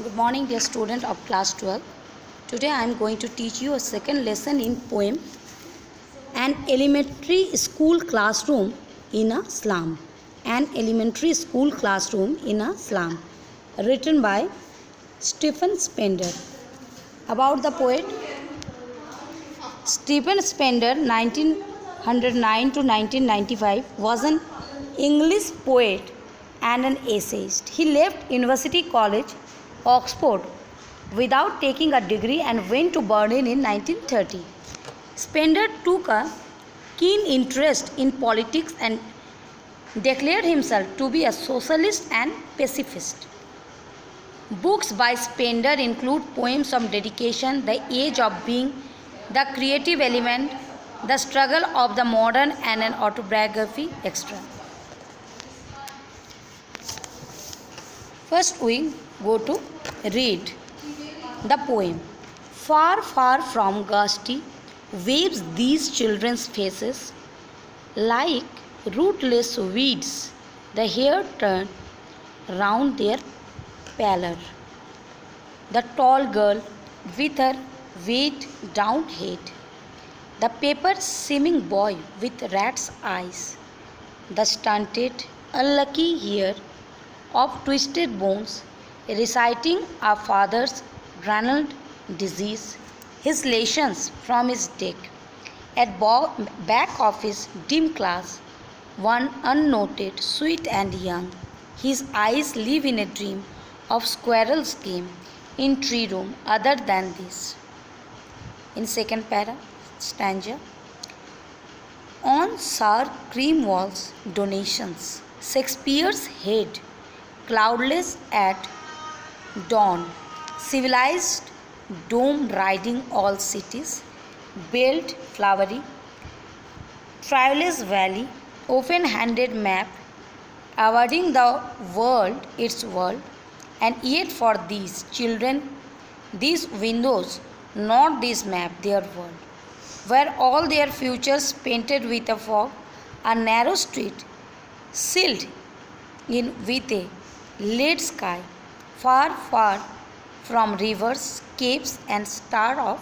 Good morning, dear student of class 12. Today I am going to teach you a second lesson in poem, An Elementary School Classroom in a Slum. An Elementary School Classroom in a Slum, written by Stephen Spender. About the poet, Stephen Spender, 1909 to 1995, was an English poet and an essayist. He left University College, Oxford, without taking a degree and went to Berlin in 1930. Spender took a keen interest in politics and declared himself to be a socialist and pacifist. Books by Spender include poems on dedication, the age of being, the creative element, the struggle of the modern, and an autobiography extra. First we go to read the poem. Far, far from gusty waves these children's faces, like rootless weeds, the hair turned round their pallor. The tall girl with her weighed down head, the paper seeming boy with rat's eyes, the stunted, unlucky hair of twisted bones, reciting our father's Ranald disease, his lessons from his deck. At back of his dim class, one unnoted, sweet and young, his eyes live in a dream of squirrel's game in tree room other than this. In second stanza, on sour cream walls, donations, Shakespeare's head, cloudless at dawn, civilized dome riding all cities, built flowery, trailless valley, open-handed map, awarding the world its world, and yet for these children, these windows, not this map, their world, where all their futures painted with a fog, a narrow street, sealed in with a lead sky, far, far from rivers, capes, and star of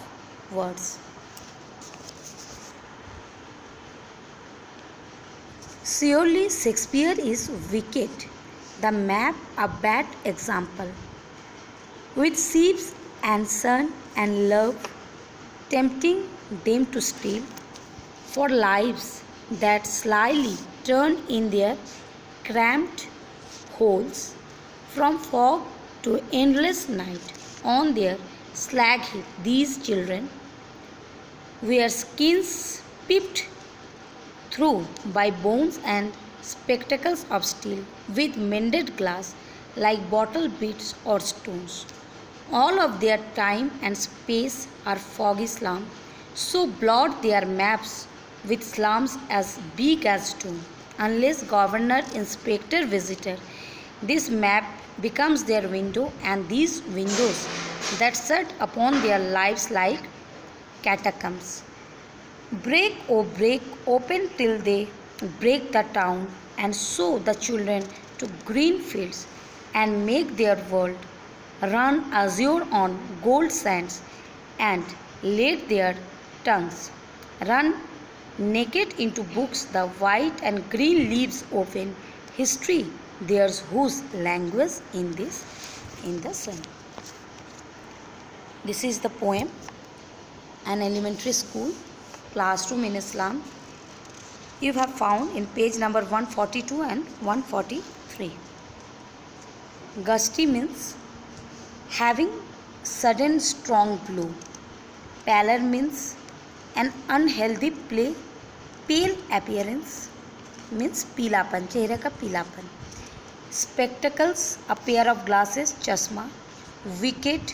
words. Surely Shakespeare is wicked, the map a bad example, with sheep and sun and love, tempting them to steal, for lives that slyly turn in their cramped holes, from fog to endless night on their slag heap. These children wear skins peeped through by bones and spectacles of steel, with mended glass like bottle beads or stones. All of their time and space are foggy slum, so blot their maps with slums as big as stone. Unless governor, inspector, visitor, this map becomes their window, and these windows that shut upon their lives like catacombs. Break, oh break, open till they break the town, and sow the children to green fields, and make their world run azure on gold sands, and let their tongues run naked into books, the white and green leaves open history, theirs whose language in the sun. This is the poem, An Elementary School Classroom in Islam. You have found in page number 142 and 143. Gusty means having sudden strong glow. Pallor means an unhealthy pale appearance, means पीलापन, चेहरे का पीलापन. Spectacles, a pair of glasses, chashma. Wicked,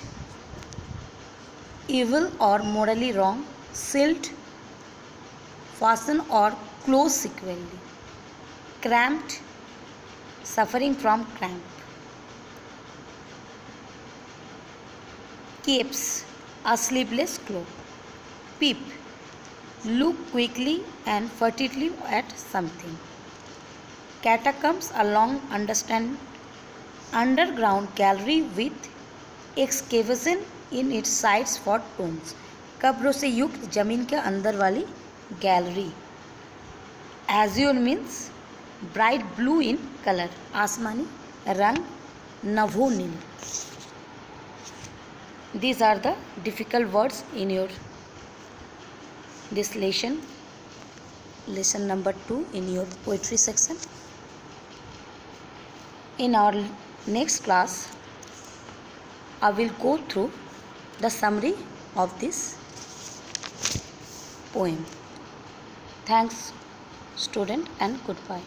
evil or morally wrong. Silt, fasten or close securely. Cramped, suffering from cramp. Capes, a sleeveless cloak. Peep, look quickly and furtively at something. Catacombs, a long underground gallery with excavation in its sides for tombs, कब्रों से युक्त जमीन के अंदर वाली gallery. Azure means bright blue in colour, आसमानी रंग, नभोनील। These are the difficult words in your this lesson number 2 in your poetry section. In our next class, I will go through the summary of this poem. Thanks, student, and goodbye.